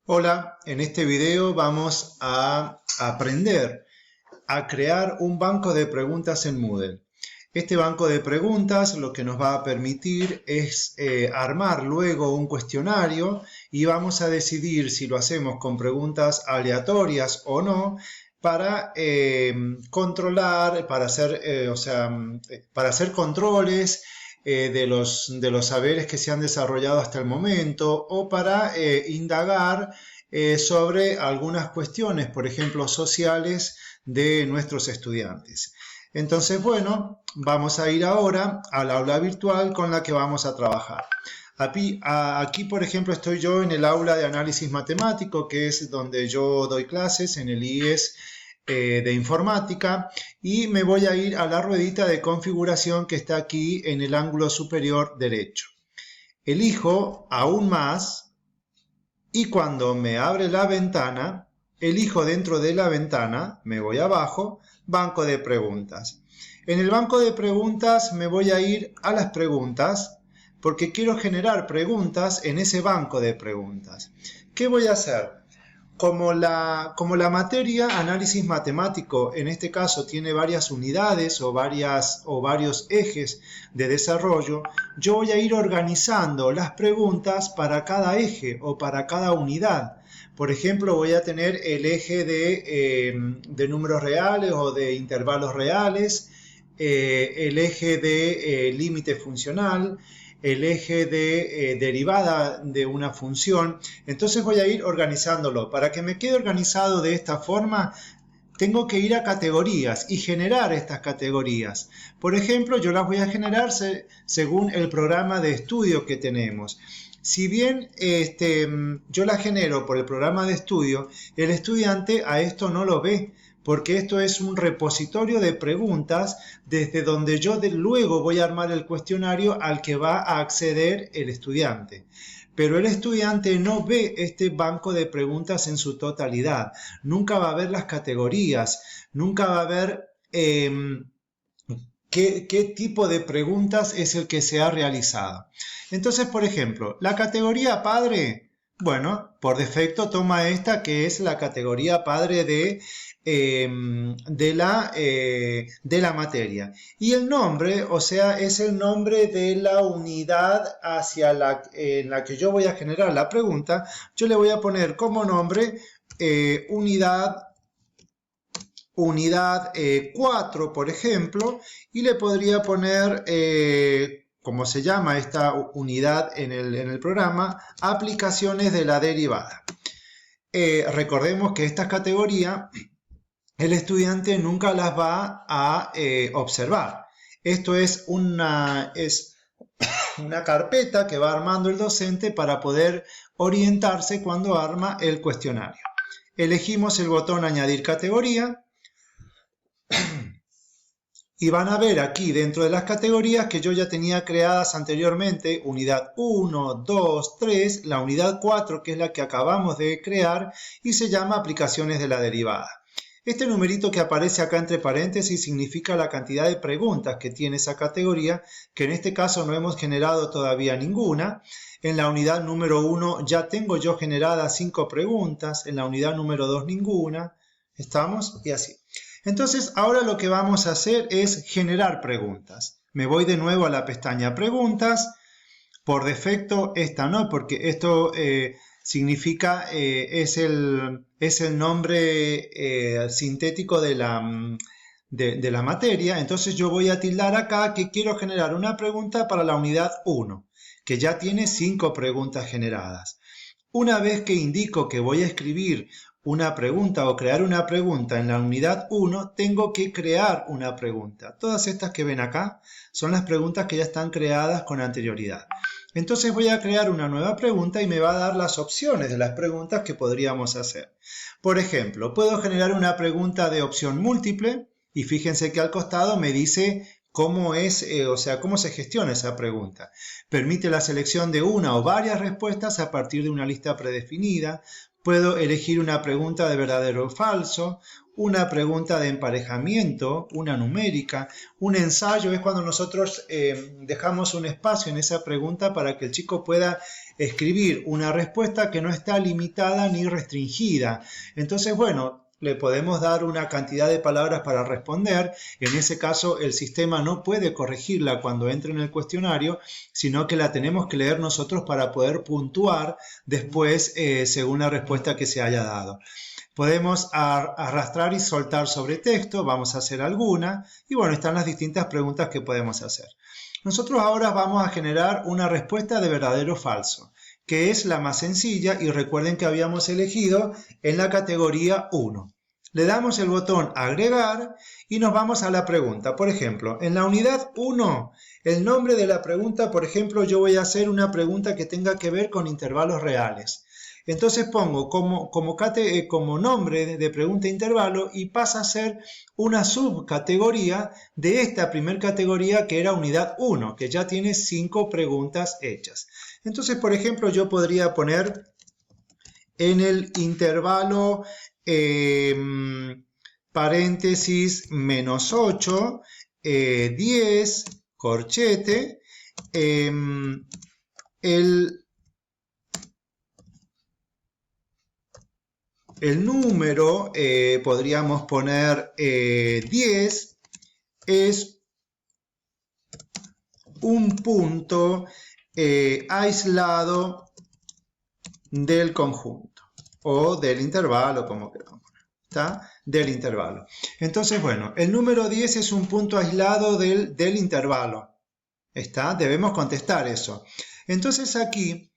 Hola, en este video vamos a aprender a crear un banco de preguntas en Moodle. Este banco de preguntas lo que nos va a permitir es armar luego un cuestionario y vamos a decidir si lo hacemos con preguntas aleatorias o no para controlar, para hacer controles de los saberes que se han desarrollado hasta el momento o para indagar sobre algunas cuestiones, por ejemplo, sociales de nuestros estudiantes. Entonces, bueno, vamos a ir ahora al aula virtual con la que vamos a trabajar. Aquí, por ejemplo, estoy yo en el aula de análisis matemático, que es donde yo doy clases en el IES de informática, y me voy a ir a la ruedita de configuración que está aquí en el ángulo superior derecho. Elijo aún más y cuando me abre la ventana, elijo dentro de la ventana, me voy abajo, banco de preguntas. En el banco de preguntas me voy a ir a las preguntas porque quiero generar preguntas en ese banco de preguntas. ¿Qué voy a hacer? Como la materia análisis matemático, en este caso, tiene varias unidades o varios ejes de desarrollo, yo voy a ir organizando las preguntas para cada eje o para cada unidad. Por ejemplo, voy a tener el eje de números reales o de intervalos reales, el eje de límite funcional, el eje de derivada de una función. Entonces voy a ir organizándolo. Para que me quede organizado de esta forma, tengo que ir a categorías y generar estas categorías. Por ejemplo, yo las voy a generar según el programa de estudio que tenemos. Si bien yo las genero por el programa de estudio, el estudiante a esto no lo ve, porque esto es un repositorio de preguntas desde donde yo luego voy a armar el cuestionario al que va a acceder el estudiante. Pero el estudiante no ve este banco de preguntas en su totalidad, nunca va a ver las categorías, nunca va a ver qué tipo de preguntas es el que se ha realizado. Entonces, por ejemplo, la categoría padre, bueno, por defecto toma esta que es la categoría padre de la materia. Y el nombre, o sea, es el nombre de la unidad en la que yo voy a generar la pregunta. Yo le voy a poner como nombre unidad 4, por ejemplo, y le podría poner, como se llama esta unidad en el programa, aplicaciones de la derivada. Recordemos que esta categoría el estudiante nunca las va a observar. Esto es una carpeta que va armando el docente para poder orientarse cuando arma el cuestionario. Elegimos el botón añadir categoría y van a ver aquí dentro de las categorías que yo ya tenía creadas anteriormente, unidad 1, 2, 3, la unidad 4 que es la que acabamos de crear y se llama aplicaciones de la derivada. Este numerito que aparece acá entre paréntesis significa la cantidad de preguntas que tiene esa categoría, que en este caso no hemos generado todavía ninguna. En la unidad número 1 ya tengo yo generadas 5 preguntas, en la unidad número 2 ninguna. ¿Estamos? Y así. Entonces, ahora lo que vamos a hacer es generar preguntas. Me voy de nuevo a la pestaña preguntas. Por defecto, esta no, porque esto significa, es el nombre sintético de la materia. Entonces yo voy a tildar acá que quiero generar una pregunta para la unidad 1, que ya tiene 5 preguntas generadas. Una vez que indico que voy a escribir una pregunta o crear una pregunta en la unidad 1, tengo que crear una pregunta. Todas estas que ven acá son las preguntas que ya están creadas con anterioridad. Entonces voy a crear una nueva pregunta y me va a dar las opciones de las preguntas que podríamos hacer. Por ejemplo, puedo generar una pregunta de opción múltiple y fíjense que al costado me dice cómo cómo se gestiona esa pregunta. Permite la selección de una o varias respuestas a partir de una lista predefinida. Puedo elegir una pregunta de verdadero o falso, una pregunta de emparejamiento, una numérica, un ensayo. Es cuando nosotros dejamos un espacio en esa pregunta para que el chico pueda escribir una respuesta que no está limitada ni restringida. Entonces, bueno, le podemos dar una cantidad de palabras para responder. En ese caso, el sistema no puede corregirla cuando entre en el cuestionario, sino que la tenemos que leer nosotros para poder puntuar después según la respuesta que se haya dado. Podemos arrastrar y soltar sobre texto, vamos a hacer alguna, y bueno, están las distintas preguntas que podemos hacer. Nosotros ahora vamos a generar una respuesta de verdadero o falso, que es la más sencilla, y recuerden que habíamos elegido en la categoría 1. Le damos el botón agregar y nos vamos a la pregunta. Por ejemplo, en la unidad 1, el nombre de la pregunta, por ejemplo, yo voy a hacer una pregunta que tenga que ver con intervalos reales. Entonces pongo como nombre de pregunta intervalo y pasa a ser una subcategoría de esta primera categoría que era unidad 1, que ya tiene 5 preguntas hechas. Entonces, por ejemplo, yo podría poner en el intervalo paréntesis menos 8, 10, corchete, el número, podríamos poner 10, es un punto aislado del conjunto o del intervalo, como queramos poner, ¿está? Del intervalo. Entonces, bueno, el número 10 es un punto aislado del intervalo, ¿está? Debemos contestar eso. Entonces aquí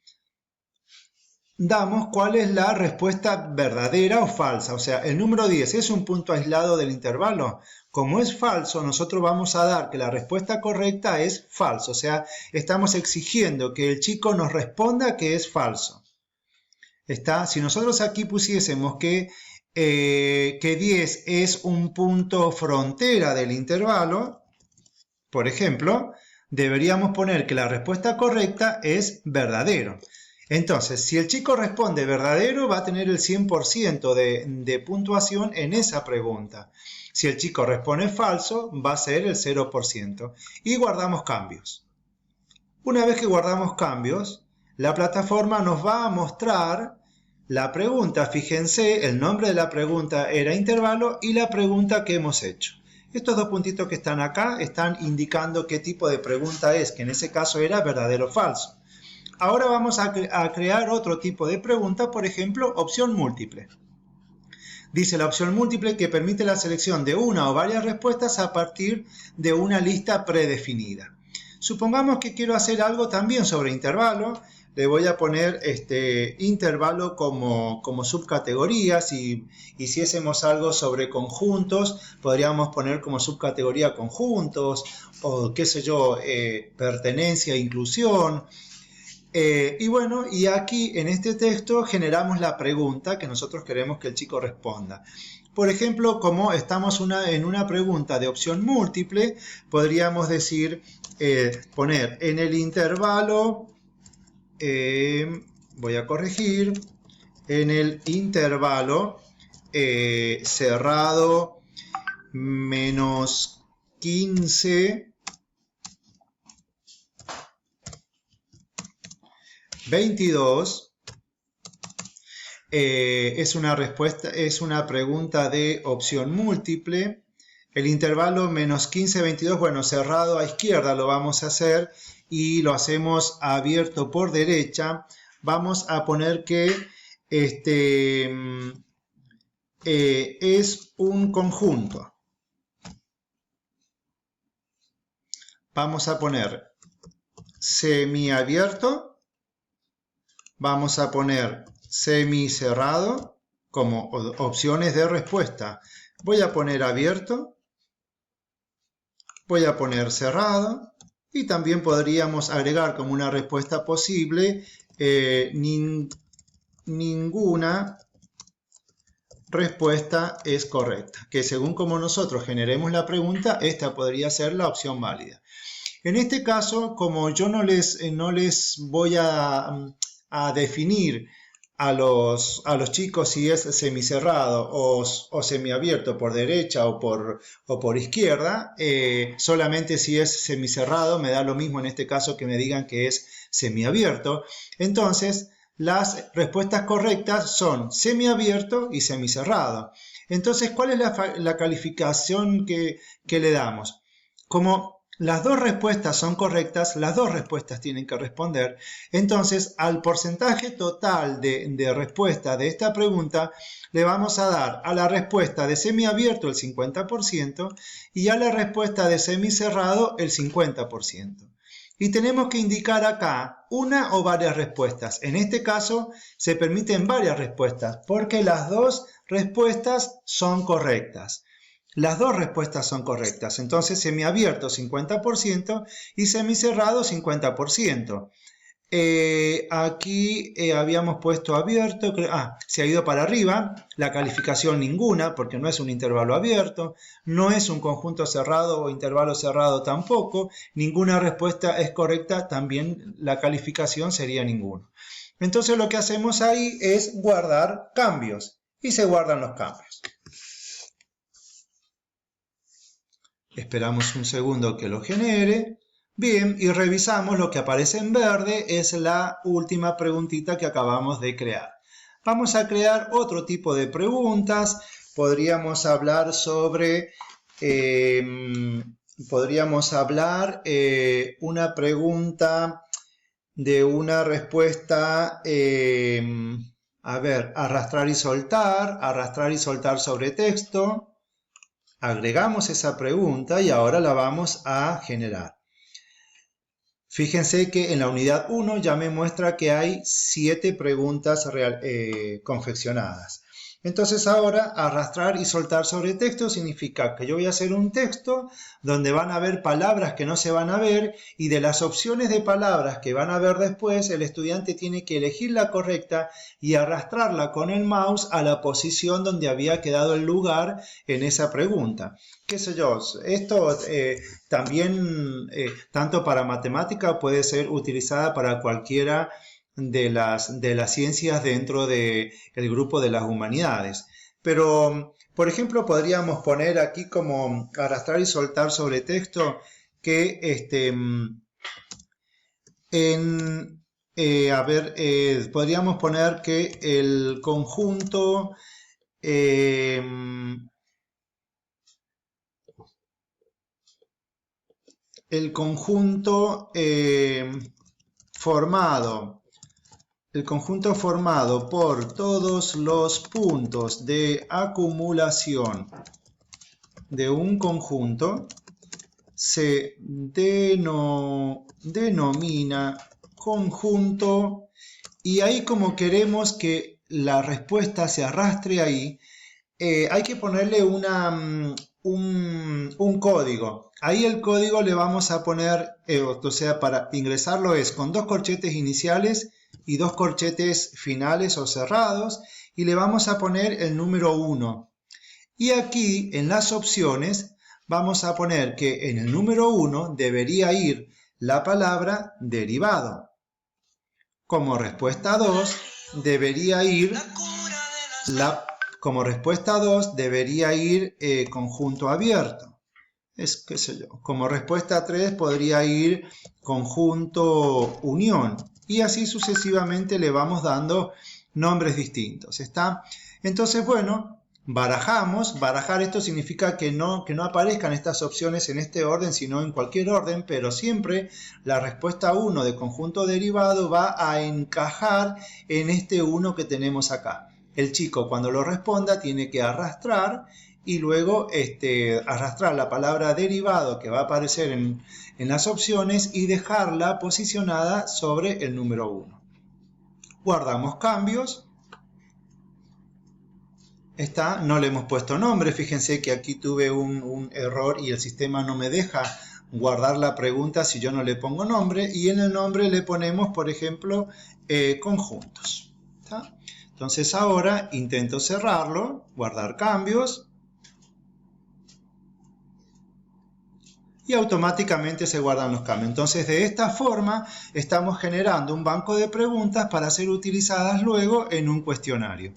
damos cuál es la respuesta verdadera o falsa. O sea, el número 10 es un punto aislado del intervalo. Como es falso, nosotros vamos a dar que la respuesta correcta es falso. O sea, estamos exigiendo que el chico nos responda que es falso. ¿Está? Si nosotros aquí pusiésemos que 10 es un punto frontera del intervalo, por ejemplo, deberíamos poner que la respuesta correcta es verdadero. Entonces, si el chico responde verdadero, va a tener el 100% de puntuación en esa pregunta. Si el chico responde falso, va a ser el 0%. Y guardamos cambios. Una vez que guardamos cambios, la plataforma nos va a mostrar la pregunta. Fíjense, el nombre de la pregunta era intervalo y la pregunta que hemos hecho. Estos dos puntitos que están acá están indicando qué tipo de pregunta es, que en ese caso era verdadero o falso. Ahora vamos a crear otro tipo de pregunta, por ejemplo, opción múltiple. Dice la opción múltiple que permite la selección de una o varias respuestas a partir de una lista predefinida. Supongamos que quiero hacer algo también sobre intervalo. Le voy a poner intervalo como subcategorías y si hacemos algo sobre conjuntos, podríamos poner como subcategoría conjuntos o qué sé yo, pertenencia e inclusión. Y bueno, y aquí en este texto generamos la pregunta que nosotros queremos que el chico responda. Por ejemplo, como estamos en una pregunta de opción múltiple, podríamos decir, poner en el intervalo, voy a corregir, en el intervalo cerrado menos 15, 22, es una pregunta de opción múltiple. El intervalo menos 15, 22, bueno, cerrado a izquierda lo vamos a hacer y lo hacemos abierto por derecha. Vamos a poner que es un conjunto. Vamos a poner semiabierto. Vamos a poner semicerrado como opciones de respuesta. Voy a poner abierto. Voy a poner cerrado. Y también podríamos agregar como una respuesta posible ninguna respuesta es correcta. Que según como nosotros generemos la pregunta, esta podría ser la opción válida. En este caso, como yo no les voy a definir a los chicos si es semicerrado o semiabierto por derecha o por izquierda, solamente si es semicerrado, me da lo mismo en este caso que me digan que es semiabierto. Entonces, las respuestas correctas son semiabierto y semicerrado. Entonces, ¿cuál es la calificación que le damos? Como las dos respuestas son correctas, las dos respuestas tienen que responder. Entonces, al porcentaje total de respuesta de esta pregunta, le vamos a dar a la respuesta de semiabierto el 50% y a la respuesta de semicerrado el 50%. Y tenemos que indicar acá una o varias respuestas. En este caso, se permiten varias respuestas porque las dos respuestas son correctas. Las dos respuestas son correctas, entonces semiabierto 50% y semicerrado 50%. Aquí habíamos puesto abierto, se ha ido para arriba, la calificación ninguna porque no es un intervalo abierto, no es un conjunto cerrado o intervalo cerrado tampoco, ninguna respuesta es correcta, también la calificación sería ninguno. Entonces lo que hacemos ahí es guardar cambios y se guardan los cambios. Esperamos un segundo que lo genere. Bien, y revisamos lo que aparece en verde, es la última preguntita que acabamos de crear. Vamos a crear otro tipo de preguntas. Podríamos hablar sobre, una pregunta de una respuesta, arrastrar y soltar sobre texto. Agregamos esa pregunta y ahora la vamos a generar. Fíjense que en la unidad 1 ya me muestra que hay 7 preguntas confeccionadas. Entonces ahora arrastrar y soltar sobre texto significa que yo voy a hacer un texto donde van a haber palabras que no se van a ver y de las opciones de palabras que van a ver después el estudiante tiene que elegir la correcta y arrastrarla con el mouse a la posición donde había quedado el lugar en esa pregunta. ¿Qué sé yo? Esto también, tanto para matemática, puede ser utilizada para cualquiera de las ciencias dentro del grupo de las humanidades. Pero, por ejemplo, podríamos poner aquí como arrastrar y soltar sobre texto que podríamos poner que el conjunto formado por todos los puntos de acumulación de un conjunto se denomina conjunto, y ahí como queremos que la respuesta se arrastre ahí, hay que ponerle un código. Ahí el código le vamos a poner, para ingresarlo es con 2 corchetes iniciales y 2 corchetes finales o cerrados, y le vamos a poner el número 1. Y aquí en las opciones vamos a poner que en el número 1 debería ir la palabra derivado. Como respuesta 2 debería ir conjunto abierto. Qué sé yo. Como respuesta 3 podría ir conjunto unión. Y así sucesivamente le vamos dando nombres distintos. ¿Está? Entonces, bueno, barajamos. Barajar esto significa que no aparezcan estas opciones en este orden, sino en cualquier orden, pero siempre la respuesta 1 de conjunto derivado va a encajar en este 1 que tenemos acá. El chico cuando lo responda tiene que arrastrar y luego arrastrar la palabra derivado que va a aparecer en las opciones y dejarla posicionada sobre el número 1. Guardamos cambios. No le hemos puesto nombre. Fíjense que aquí tuve un error y el sistema no me deja guardar la pregunta si yo no le pongo nombre. Y en el nombre le ponemos, por ejemplo, conjuntos. ¿Está? Entonces ahora intento cerrarlo, guardar cambios. Y automáticamente se guardan los cambios. Entonces de esta forma estamos generando un banco de preguntas para ser utilizadas luego en un cuestionario.